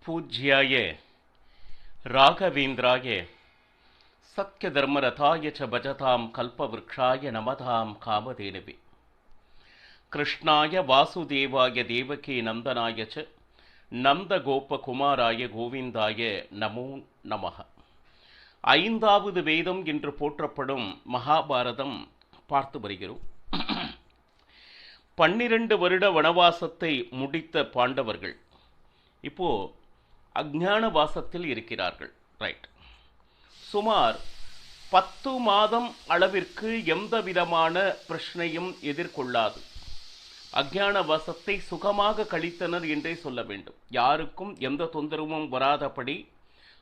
पूज्याय राघवेन्द्राय सत्यधर्मरथाय च भजतां कल्पवृक्षाय नमतां कामधेनवे कृष्णाय वासुदेवाय देवकी नंदनाय च நந்தகோபகுமாராய கோவிந்தாய நமோ நமः. ஐந்தாவது வேதம் என்று போற்றப்படும் மகாபாரதம் பார்த்து வருகிறோம். 12 வருட வனவாசத்தை முடித்த பாண்டவர்கள் இப்போ அஞ்ஞான வாசத்தில் இருக்கிறார்கள். ரைட். சுமார் 10 மாதம் அளவிற்கு எந்த விதமான பிரச்சனையும் எதிர்கொள்ளாது அஞ்ஞான வாசத்தை சுகமாக கழித்தனர் என்றே சொல்ல வேண்டும். யாருக்கும் எந்த தொந்தரவும் வராதபடி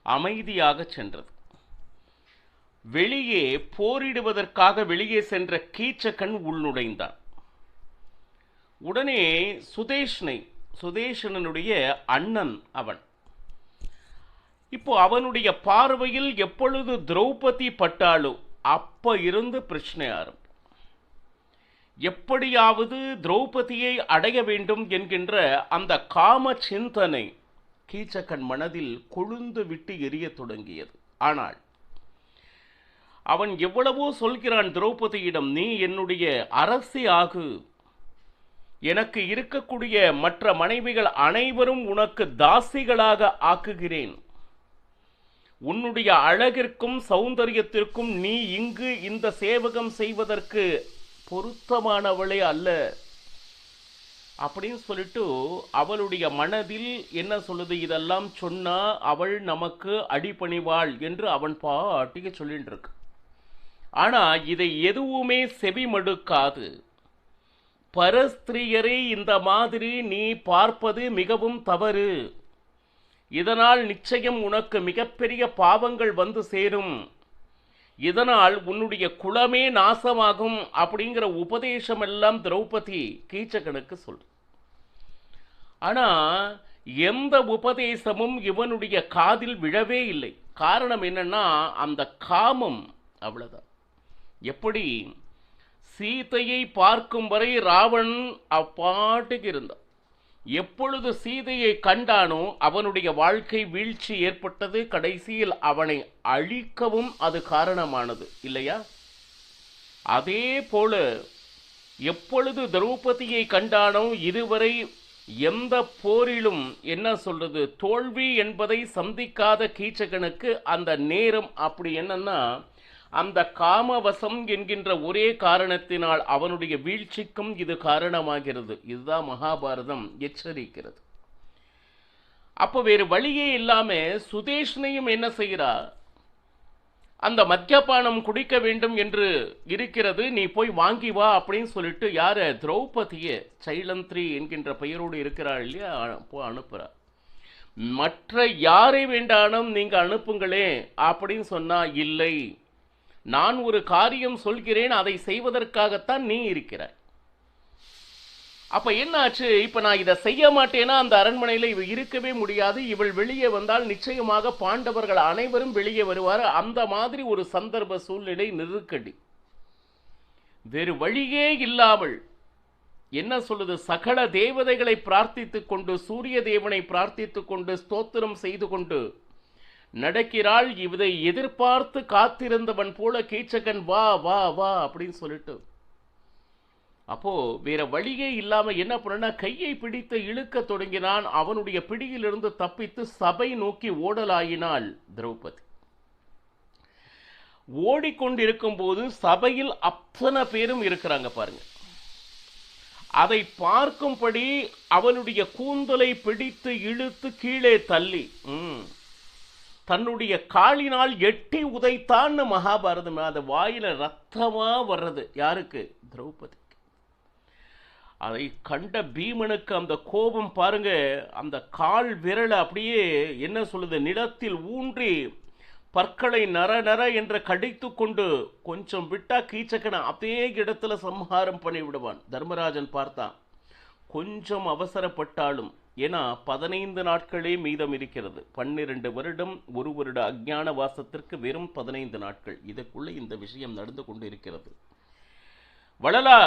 அமைதியாக சென்றது. வெளியே போரிடுவதற்காக வெளியே சென்ற கீச்சகன் உள்நுழைந்தான். உடனே சுதேஷனுடைய அண்ணன் அவன். இப்போ அவனுடைய பார்வையில் எப்பொழுது திரௌபதி பட்டாளோ அப்ப இருந்து பிரச்சனை ஆரம்பம். எப்படியாவது திரௌபதியை அடைய வேண்டும் என்கின்ற அந்த காம சிந்தனை கீச்சகன் மனதில் கொழுந்து விட்டு எரிய தொடங்கியது. ஆனால் அவன் எவ்வளவோ சொல்கிறான் திரௌபதியிடம், நீ என்னுடைய அரசி ஆகு, எனக்கு இருக்கக்கூடிய மற்ற மனைவிகள் அனைவரும் உனக்கு தாசிகளாக ஆக்குகிறேன், உன்னுடைய அழகிற்கும் சௌந்தரியத்திற்கும் நீ இங்கு இந்த சேவகம் செய்வதற்கு பொருத்தமானவளே அல்ல அப்படின்னு சொல்லிட்டு அவளுடைய மனதில் என்ன சொல்லுது, இதெல்லாம் சொன்னா அவள் நமக்கு அடிபணிவாள் என்று அவன் பாட்டிக்கு சொல்லிட்டு இருக்கு. ஆனா இதை எதுவுமே செவிமடுக்காது, பரஸ்திரியரை இந்த மாதிரி நீ பார்ப்பது மிகவும் தவறு, இதனால் நிச்சயம் உனக்கு மிகப்பெரிய பாவங்கள் வந்து சேரும், இதனால் உன்னுடைய குலமே நாசமாகும் அப்படிங்கிற உபதேசம் எல்லாம் திரௌபதி கீச்சகனுக்கு சொல்லு. ஆனா எந்த உபதேசமும் இவனுடைய காதில் விழவே இல்லை. காரணம் என்னன்னா அந்த காமம் அவ்வளவுதான். எப்படி சீதையை பார்க்கும் வரை ராவணன் அப்பாட்டுக்கு இருந்தான். எப்பொழுது சீதையை கண்டானோ அவனுடைய வாழ்க்கை வீழ்ச்சி ஏற்பட்டது. கடைசியில் அவனை அழிக்கவும் அது காரணமானது இல்லையா? அதே போல எப்பொழுது திரௌபதியை கண்டானோ இதுவரை எந்த போரிலும் என்ன சொல்றது தோல்வி என்பதை சந்திக்காத கீச்சகனுக்கு அந்த நேரம் அப்படி என்னன்னா அந்த காமவசம் என்கின்ற ஒரே காரணத்தினால் அவனுடைய வீழ்ச்சிக்கும் இது காரணமாகிறது. இதுதான் மகாபாரதம் எச்சரிக்கிறது. அப்போ வேறு வழியே இல்லாம சுதேஷ்னையும் என்ன செய்கிறார், அந்த மத்தியபானம் குடிக்க வேண்டும் என்று இருக்கிறது, நீ போய் வாங்கி வா அப்படின்னு சொல்லிட்டு யார திரௌபதியை சைலந்திரி என்கின்ற பெயரோடு இருக்கிறாள் இல்லையா அனுப்புறார். மற்ற யாரை வேண்டாலும் நீங்க அனுப்புங்களே அப்படின்னு சொன்னா இல்லை, நான் ஒரு காரியம் சொல்கிறேன், அதை செய்வதற்காகத்தான் நீ இருக்கிறாய். அப்ப என்ன ஆச்சு, இப்ப நான் இதை செய்ய மாட்டேன்னா அந்த அரண்மனையில இவ இருக்கவே முடியாது, இவள் வெளியே வந்தால் நிச்சயமாக பாண்டவர்கள் அனைவரும் வெளியே வருவார். அந்த மாதிரி ஒரு சந்தர்ப்ப சூழ்நிலை நெருக்கடி. வேறு வழியே இல்லாமல் என்ன சொல்லுது, சகல தேவதைகளை பிரார்த்தித்துக் கொண்டு சூரிய தேவனை பிரார்த்தித்துக் கொண்டு ஸ்தோத்திரம் செய்து கொண்டு நடக்கிறாள். இதை எதிர்பார்த்து காத்திருந்தவன் போல கீச்சகன் வா வா வா அப்படின்னு சொல்லிட்டு அப்போ வேற வழியே இல்லாம என்ன பண்ணா கையை பிடித்து இழுக்க தொடங்கினான். அவனுடைய பிடியிலிருந்து தப்பித்து சபை நோக்கி ஓடலாயினாள் திரௌபதி. ஓடிக்கொண்டிருக்கும் போது சபையில் அத்தனை பேரும் இருக்கிறாங்க பாருங்க. அதை பார்க்கும்படி அவளுடைய கூந்தலை பிடித்து இழுத்து கீழே தள்ளி தன்னுடைய காலினால் எட்டி உதைத்தான் மகாபாரதம். அந்த வாயில ரத்தமா வர்றது யாருக்கு, திரௌபதி. அதை கண்ட பீமனுக்கு அந்த கோபம் பாருங்க, அந்த கால் விரலை அப்படியே என்ன சொல்லுது நிலத்தில் ஊன்றி பற்களை நர நர என்று கடித்து கொண்டு கொஞ்சம் விட்டா கீச்சகனை அதே இடத்துல சம்ஹாரம் பண்ணி விடுவான். தர்மராஜன் பார்த்தான், கொஞ்சம் அவசரப்பட்டாலும், ஏன்னா 15 நாட்களே மீதம் இருக்கிறது. 12 வருடம் 1 வருட அஞ்ஞான வாசத்திற்கு வெறும் 15 நாட்கள். இதற்குள்ள இந்த விஷயம் நடந்து கொண்டு இருக்கிறது. வளலா,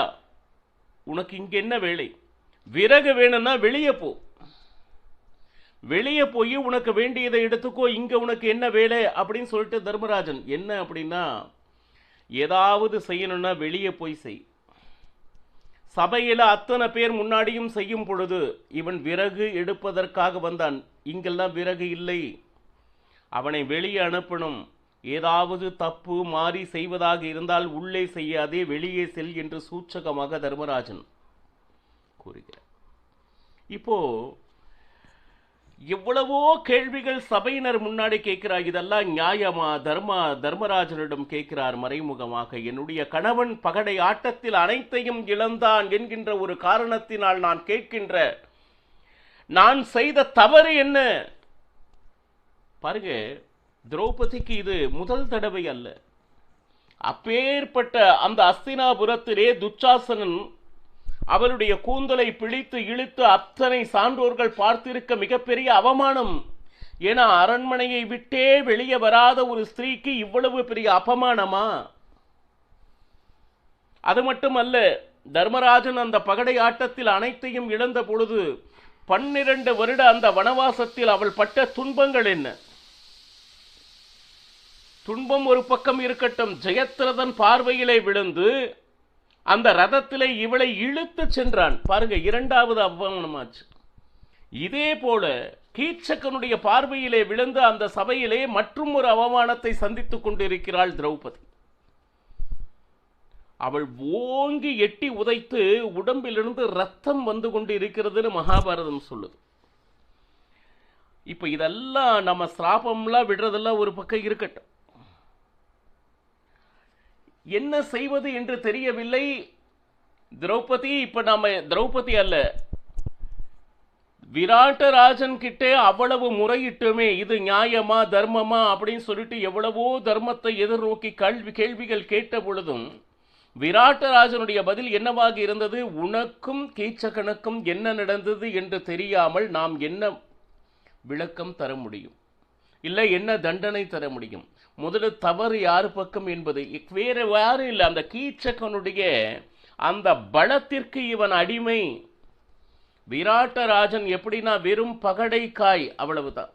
உனக்கு இங்க என்ன வேலை? விறகு வேணும்னா வெளியே போ, வெளியே போய் உனக்கு வேண்டியதை எடுத்துக்கோ, இங்க உனக்கு என்ன வேலை அப்படின்னு சொல்லிட்டு தர்மராஜன். என்ன அப்படின்னா, ஏதாவது செய்யணும்னா வெளியே போய் செய். சபையில் அத்தனை பேர் முன்னாடியும் செய்யும் பொழுது இவன் விறகு எடுப்பதற்காக வந்தான். இங்கெல்லாம் விறகு இல்லை, அவனை வெளியே அனுப்பணும். ஏதாவது தப்பு மாறி செய்வதாக இருந்தால் உள்ளே செய்யாதே, வெளியே செல் என்று சூச்சகமாக தர்மராஜன் கூறுகிறார். இப்போ எவ்வளவோ கேள்விகள் சபையினர் முன்னாடி கேட்கிறார். இதெல்லாம் நியாயமா? தர்மராஜனிடம் கேட்கிறார் மறைமுகமாக. என்னுடைய கணவன் பகடை ஆட்டத்தில் அனைத்தையும் இழந்தான் என்கின்ற ஒரு காரணத்தினால் நான் கேட்கின்ற நான் செய்த தவறு என்ன? பாருங்க, திரௌபதிக்கு இது முதல் தடவை அல்ல. அப்பேற்பட்ட அந்த அஸ்தினாபுரத்திலே துச்சாசனன் அவருடைய கூந்தலை பிடித்து இழுத்து அத்தனை சான்றோர்கள் பார்த்திருக்க மிகப்பெரிய அவமானம். ஏன்னா அரண்மனையை விட்டே வெளியே வராத ஒரு ஸ்திரீக்கு இவ்வளவு பெரிய அபமானமா? அது மட்டுமல்ல, தர்மராஜன் அந்த பகடை ஆட்டத்தில் அனைத்தையும் இழந்த பொழுது 12 வருட அந்த வனவாசத்தில் அவள் பட்ட துன்பங்கள் என்ன? துன்பம் ஒரு பக்கம் இருக்கட்டும், ஜெயத்ரதன் பார்வையிலே விழுந்து அந்த ரதத்திலே இவளை இழுத்து சென்றான். பாருங்க, இரண்டாவது அவமானமாச்சு. இதே போல கீச்சகனுடைய பார்வையிலே விழுந்து அந்த சபையிலே மற்றும் ஒரு அவமானத்தை சந்தித்துக் கொண்டிருக்கிறாள் திரௌபதி. அவள் ஓங்கி எட்டி உதைத்து உடம்பிலிருந்து ரத்தம் வந்து கொண்டு இருக்கிறதுன்னு மகாபாரதம் சொல்லுது. இப்ப இதெல்லாம் நம்ம சிராபம்லாம் விடுறதெல்லாம் ஒரு பக்கம் இருக்கட்டும், என்ன செய்வது என்று தெரியவில்லை திரௌபதி. இப்ப நாம திரௌபதி அல்ல, விராட்டராஜன் கிட்டே அவ்வளவு முறையிட்டுமே இது நியாயமா தர்மமா அப்படின்னு சொல்லிட்டு எவ்வளவோ தர்மத்தை எதிர்நோக்கி கேள்விகள் கேட்ட பொழுதும் விராட்டராஜனுடைய பதில் என்னவாக இருந்தது? உனக்கும் கீச்சகனுக்கும் என்ன நடந்தது என்று தெரியாமல் நாம் என்ன விளக்கம் தர முடியும், இல்லை என்ன தண்டனை தர முடியும்? முதல்ல தவறு யாரு பக்கம் என்பது வேற யாரும் இல்லை, அந்த கீச்சகனுடைய அந்த பலத்திற்கு இவன் அடிமை. விராட்டராஜன் எப்படின்னா வெறும் பகடை காய், அவ்வளவுதான்.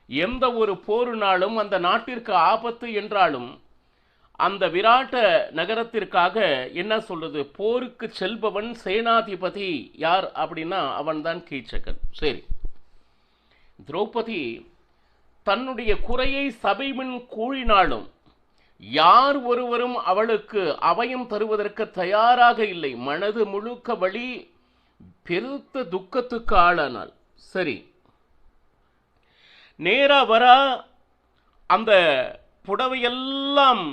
எந்த ஒரு போருனாலும் அந்த நாட்டிற்கு ஆபத்து என்றாலும் அந்த விராட்ட நகரத்திற்காக என்ன சொல்றது, போருக்கு செல்பவன் சேனாதிபதி யார் அப்படின்னா அவன் தான் கீச்சகன். சரி, திரௌபதி தன்னுடைய குறையை சபை முன் கூறினாலும் யார் ஒருவரும் அவளுக்கு அபயம் தருவதற்கு தயாராக இல்லை. மனது முழுக்க வழி பெருத்த துக்கத்துக்கு ஆளானாள். சரி, நேரா வரா அந்த புடவையெல்லாம்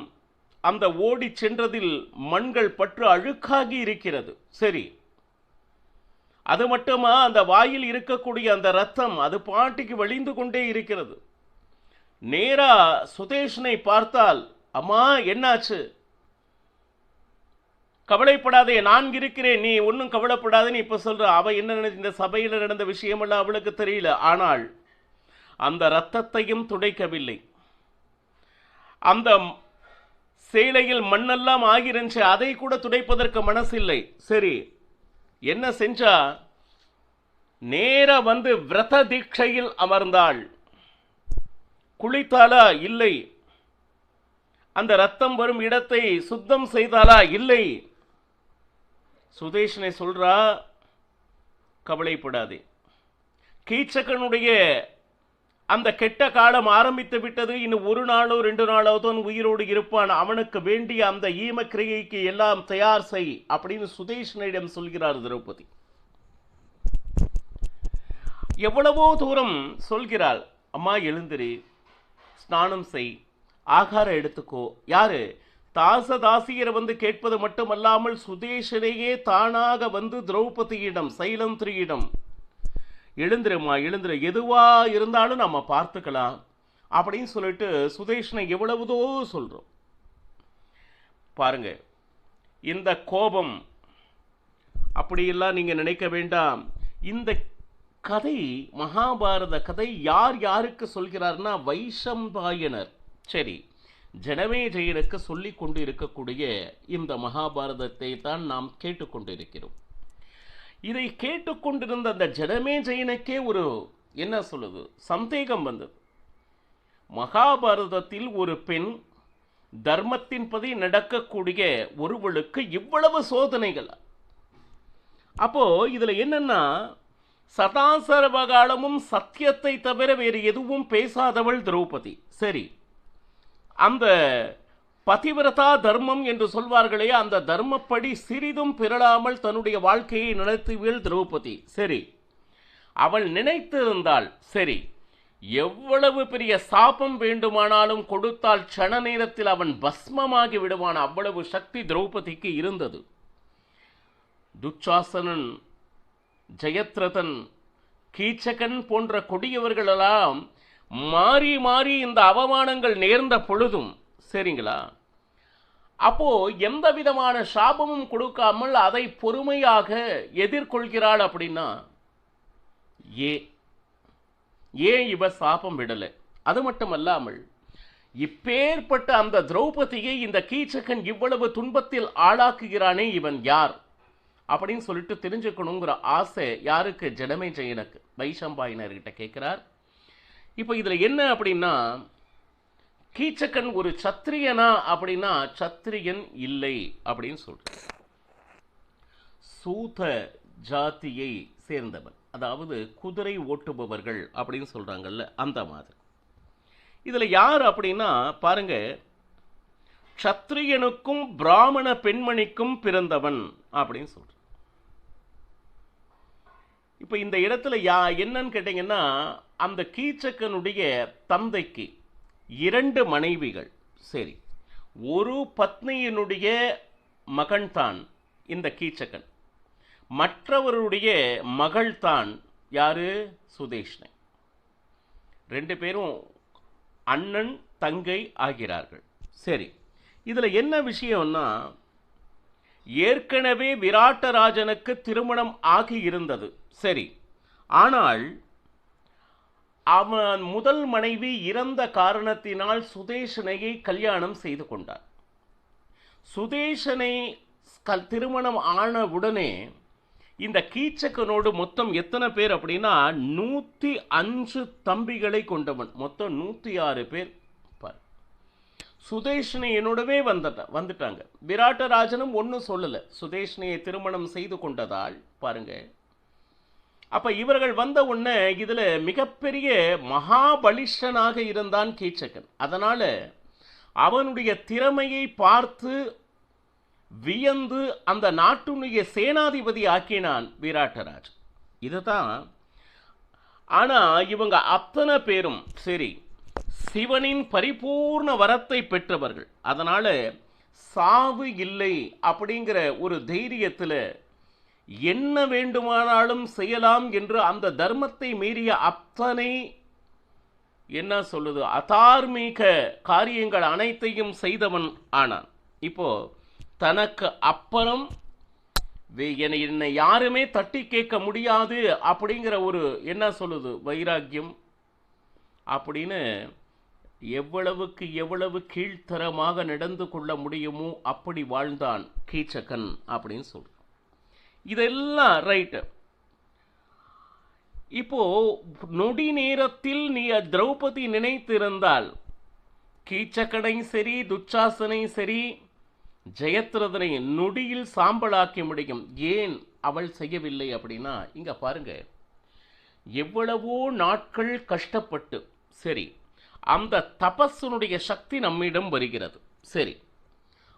அந்த ஓடி சென்றதில் மண்கள் பற்று அழுக்காகி இருக்கிறது. சரி, அது மட்டுமா, அந்த வாயில் இருக்கக்கூடிய அந்த ரத்தம் அது பாட்டிக்கு வழிந்து கொண்டே இருக்கிறது. நேரா சுதேஷனை பார்த்தால், அம்மா என்னாச்சு? கவலைப்படாதே, நான் இருக்கிறேன், நீ ஒன்றும் கவலைப்படாதே. இப்ப சொல்ற அவ என்ன இந்த சபையில் நடந்த விஷயமெல்லாம் அவளுக்கு தெரியல. ஆனால் அந்த இரத்தத்தையும் துடைக்கவில்லை. அந்த சேலையில் மண்ணெல்லாம் ஆகிருந்துச்சு, அதை கூட துடைப்பதற்கு மனசில்லை. சரி, என்ன செஞ்சா? நேர வந்து விரத தீட்சையில் அமர்ந்தாள். குளித்தாளா? இல்லை. அந்த ரத்தம் வரும் இடத்தை சுத்தம் செய்தாளா? இல்லை. சுதேஷனை சொல்றா, கவலைப்படாதே, கீச்சகனுடைய அந்த கெட்ட காலம் ஆரம்பித்து விட்டது. இன்னும் 1 நாளோ 2 நாளோ தான் உயிரோடு இருப்பான். அவனுக்கு வேண்டிய அந்த ஈமக்கிரியைக்கு எல்லாம் தயார் செய் அப்படின்னு சுதேஷனிடம் சொல்கிறார் திரௌபதி. எவ்வளவோ தூரம் சொல்கிறாள். அம்மா எழுந்திரி, ஸ்நானம் செய், ஆகாரம் எடுத்துக்கோ. யாரு? தாசதாசியரை வந்து கேட்பது மட்டுமல்லாமல் சுதேஷனையே தானாக வந்து திரௌபதியிடம், சைலந்திரியிடம், எழுந்திருமா எழுந்திரு, எதுவா இருந்தாலும் நம்ம பார்த்துக்கலாம் அப்படின்னு சொல்லிட்டு சுதேஷனை எவ்வளவுதோ சொல்றோம். பாருங்க, இந்த கோபம் அப்படியெல்லாம் நீங்க நினைக்க வேண்டாம். இந்த கதை, மகாபாரத கதை யார் யாருக்கு சொல்கிறார்னா வைஷம்பாயனர். சரி, ஜனமேஜயனுக்கு சொல்லி கொண்டு இருக்கக்கூடிய இந்த மகாபாரதத்தை தான் நாம் கேட்டுக்கொண்டிருக்கிறோம். இதை கேட்டுக்கொண்டிருந்த அந்த ஜனமேஜயனுக்கே ஒரு என்ன சொல்லுது, சந்தேகம் வந்தது. மகாபாரதத்தில் ஒரு பெண் தர்மத்தின்படி நடக்கக்கூடிய ஒருவளுக்கு இவ்வளவு சோதனைகள். அப்போ இதுல என்னன்னா, சதாசர்வகாலமும் சத்தியத்தை தவிர வேறு எதுவும் பேசாதவள் திரௌபதி. சரி, அந்த பதிவிரதா தர்மம் என்று சொல்வார்களே, அந்த தர்மப்படி சிறிதும் பிறழாமல் தன்னுடைய வாழ்க்கையை நடத்துவள் திரௌபதி. சரி, அவள் நினைத்திருந்தால் சரி, எவ்வளவு பெரிய சாபம் வேண்டுமானாலும் கொடுத்தால் க்ஷண நேரத்தில் அவன் பஸ்மமாகி விடுவான். அவ்வளவு சக்தி திரௌபதிக்கு இருந்தது. துச்சாசனன், ஜெயத்ரதன், கீச்சகன் போன்ற கொடியவர்களெல்லாம் மாறி மாறி இந்த அவமானங்கள் நேர்ந்த பொழுதும் சரிங்களா, அப்போ எந்த விதமான சாபமும் கொடுக்காமல் அதை பொறுமையாக எதிர்கொள்கிறாள். அப்படின்னா ஏன் இவ சாபம் விடலை? அது மட்டுமல்லாமல் இப்பேற்பட்ட அந்த திரௌபதியை இந்த கீச்சகன் இவ்வளவு துன்பத்தில் ஆளாக்குகிறானே, இவன் யார் அப்படின்னு சொல்லிட்டு தெரிஞ்சுக்கணுங்கிற ஆசை யாருக்கு? ஜனமே ஜெயனுக்கு. வைஷம்பாயினர்கிட்ட கேட்கிறார். இப்போ இதுல என்ன அப்படின்னா, கீச்சகன் ஒரு சத்திரியனா அப்படின்னா சத்திரியன் இல்லை அப்படின்னு சொல்ற. சூத ஜாதியை சேர்ந்தவன், அதாவது குதிரை ஓட்டுபவர்கள் அப்படின்னு சொல்றாங்கல்ல, அந்த மாதிரி. இதுல யார் அப்படின்னா பாருங்க, சத்திரியனுக்கும் பிராமண பெண்மணிக்கும் பிறந்தவன் அப்படின்னு சொல்ற. இப்ப இந்த இடத்துல என்னன்னு கேட்டீங்கன்னா, அந்த கீச்சகனுடைய தந்தைக்கு 2 மனைவிகள். சரி, ஒரு பத்னியினுடைய மகன் தான் இந்த கீச்சகன், மற்றவருடைய மகள் தான் யாரு? சுதேஷ்ணை. 2 பேரும் அண்ணன் தங்கை ஆகிறார்கள். சரி, இதுல என்ன விஷயம்னா, ஏற்கனவே விராட்டராஜனுக்கு திருமணம் ஆகி இருந்தது. சரி, ஆனால் அவன் முதல் மனைவி இறந்த காரணத்தினால் சுதேஷனையை கல்யாணம் செய்து கொண்டார். சுதேஷனை திருமணம் ஆன உடனே இந்த கீச்சகனோடு மொத்தம் எத்தனை பேர் அப்படின்னா 105 தம்பிகளை கொண்டவன். மொத்தம் 106 பேர். சுதேஷ்ணி என்னோடவே வந்துட்டாங்க. விராட்டராஜனும் ஒன்றும் சொல்லலை, சுதேஷ்ணியை திருமணம் செய்து கொண்டதால். பாருங்க, அப்ப இவர்கள் வந்த உடனே இதுல மிகப்பெரிய மகாபலிஷ்டனாக இருந்தான் கீச்சகன். அதனால அவனுடைய திறமையை பார்த்து வியந்து அந்த நாட்டுடைய சேனாதிபதி ஆக்கினான் விராட்டராஜ். இதுதான். ஆனா இவங்க அத்தனை பேரும் சரி, சிவனின் பரிபூர்ண வரத்தை பெற்றவர்கள். அதனால சாவு இல்லை அப்படிங்கிற ஒரு தைரியத்தில் என்ன வேண்டுமானாலும் செய்யலாம் என்று அந்த தர்மத்தை மீறிய அத்தனை என்ன சொல்லுது அதார்மீக காரியங்கள் அனைத்தையும் செய்தவன் ஆனான். இப்போ தனக்கு அப்புறம் என்னை யாருமே தட்டி கேட்க முடியாது அப்படிங்கிற ஒரு என்ன சொல்லுது வைராக்கியம் அப்படின்னு எவ்வளவுக்கு எவ்வளவு கீழ்த்தரமாக நடந்து கொள்ள முடியுமோ அப்படி வாழ்ந்தான் கீச்சகன் அப்படின்னு சொல்ற. இதெல்லாம் ரைட்டு. இப்போ நொடி நேரத்தில் நீ திரௌபதி நினைத்திருந்தால் கீச்சகனை சரி, துச்சாசனை சரி, ஜெயத்ரதனை நொடியில் சாம்பலாக்கி முடியும். ஏன் அவள் செய்யவில்லை அப்படின்னா, இங்க பாருங்க, எவ்வளவோ நாட்கள் கஷ்டப்பட்டு சரி அந்த தபஸனுடைய சக்தி நம்மிடம் வருகிறது. சரி,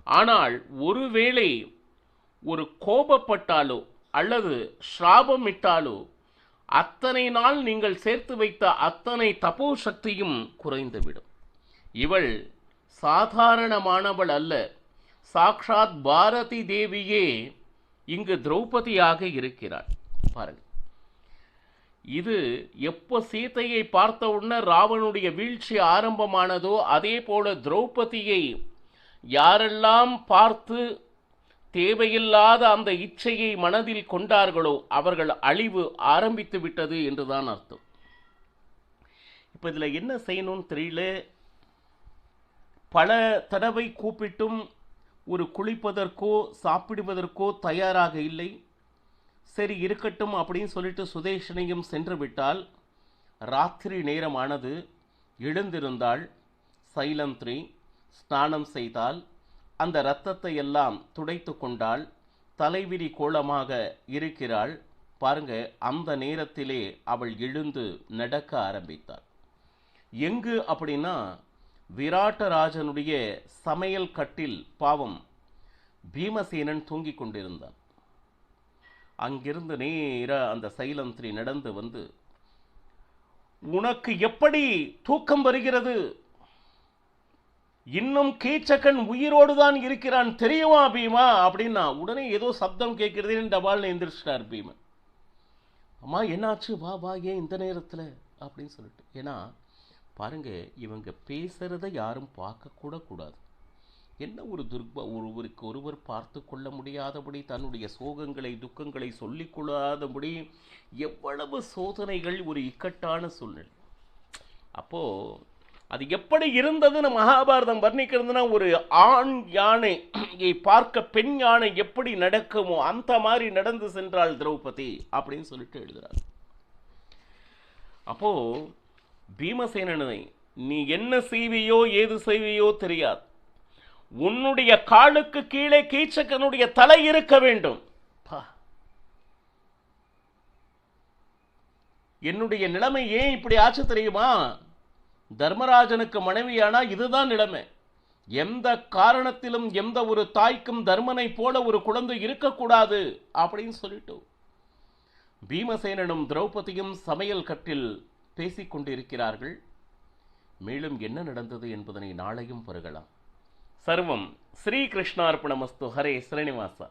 ஆனால் ஒருவேளை ஒரு கோபப்பட்டாலோ அல்லது ஸ்ராபமிட்டாலோ அத்தனை நாள் நீங்கள் சேர்த்து வைத்த அத்தனை தபோ சக்தியும் குறைந்துவிடும். இவள் சாதாரணமானவள் அல்ல, சாக்ஷாத் பாரதி தேவியே இங்கு திரௌபதியாக இருக்கிறாள். பாருங்க, இது எப்போ சீதையை பார்த்த உடனே ராவனுடைய வீழ்ச்சி ஆரம்பமானதோ அதே போல திரௌபதியை யாரெல்லாம் பார்த்து தேவையில்லாத அந்த இச்சையை மனதில் கொண்டார்களோ அவர்கள் அழிவு ஆரம்பித்து விட்டது என்றுதான் அர்த்தம். இப்ப இதுல என்ன செய்யணும்னு தெரியல. பல தடவை கூப்பிட்டும் ஒரு குளிப்பதற்கோ சாப்பிடுவதற்கோ தயாராக இல்லை. சரி இருக்கட்டும் அப்படின்னு சொல்லிட்டு சுதேஷனையும் சென்று விட்டால் ராத்திரி நேரமானது. எழுந்திருந்தாள். சைலந்திரி ஸ்நானம் செய்தால் அந்த இரத்தத்தை எல்லாம் துடைத்து கொண்டாள். தலைவிரி கோலமாக இருக்கிறாள். பாருங்க, அந்த நேரத்திலே அவள் எழுந்து நடக்க ஆரம்பித்தாள். எங்கு அப்படின்னா, விராட்டராஜனுடைய சமையல் கட்டில் பாவம் பீமசேனன் தூங்கிக் கொண்டிருந்தான். அங்கிருந்து நேர அந்த சைலந்திரி நடந்து வந்து, உனக்கு எப்படி தூக்கம் வருகிறது? இன்னும் கீச்சகன் உயிரோடு தான் இருக்கிறான் தெரியுமா பீமா அப்படின்னா, உடனே ஏதோ சப்தம் கேட்கிறதே டபால்னு எந்திரிச்சிட்டார் பீமன். அம்மா என்னாச்சு, வா வா, ஏன் இந்த நேரத்தில் அப்படின்னு சொல்லிட்டு. ஏன்னா பாருங்க, இவங்க பேசுறத யாரும் பார்க்க கூட கூடாது. என்ன ஒரு ஒருவருக்கு ஒருவர் பார்த்து கொள்ள முடியாதபடி, தன்னுடைய சோகங்களை துக்கங்களை சொல்லிக் கொள்ளாதபடி எவ்வளவு சோதனைகள், ஒரு இக்கட்டான சூழ்நிலை. அப்போ அது எப்படி இருந்ததுன்னு மகாபாரதம் வர்ணிக்கிறதுனா, ஒரு ஆண் யானை பார்க்க பெண் யானை எப்படி நடக்குமோ அந்த மாதிரி நடந்து சென்றாள் திரௌபதி அப்படின்னு சொல்லிட்டு எழுதுறார். அப்போ பீமசேனனை, நீ என்ன செய்வியோ ஏது செய்வியோ தெரியாது, உன்னுடைய காலுக்கு கீழே கீச்சகனுடைய தலை இருக்க வேண்டும். என்னுடைய நிலைமை ஏன் இப்படி ஆச்சு தெரியுமா? தர்மராஜனுக்கு மனைவியானா இதுதான் நிலைமை. எந்த காரணத்திலும் எந்த ஒரு தாய்க்கும் தர்மனை போல ஒரு குழந்தை இருக்கக்கூடாது அப்படின்னு சொல்லிட்டு பீமசேனனும் திரௌபதியும் சமையல் கட்டில் பேசிக்கொண்டிருக்கிறார்கள். மேலும் என்ன நடந்தது என்பதனை நாளையும் பருகலாம். சர்வம் ஸ்ரீகிருஷ்ணார்ப்பணமஸ்து. ஹரே ஸ்ரீனிவாசா.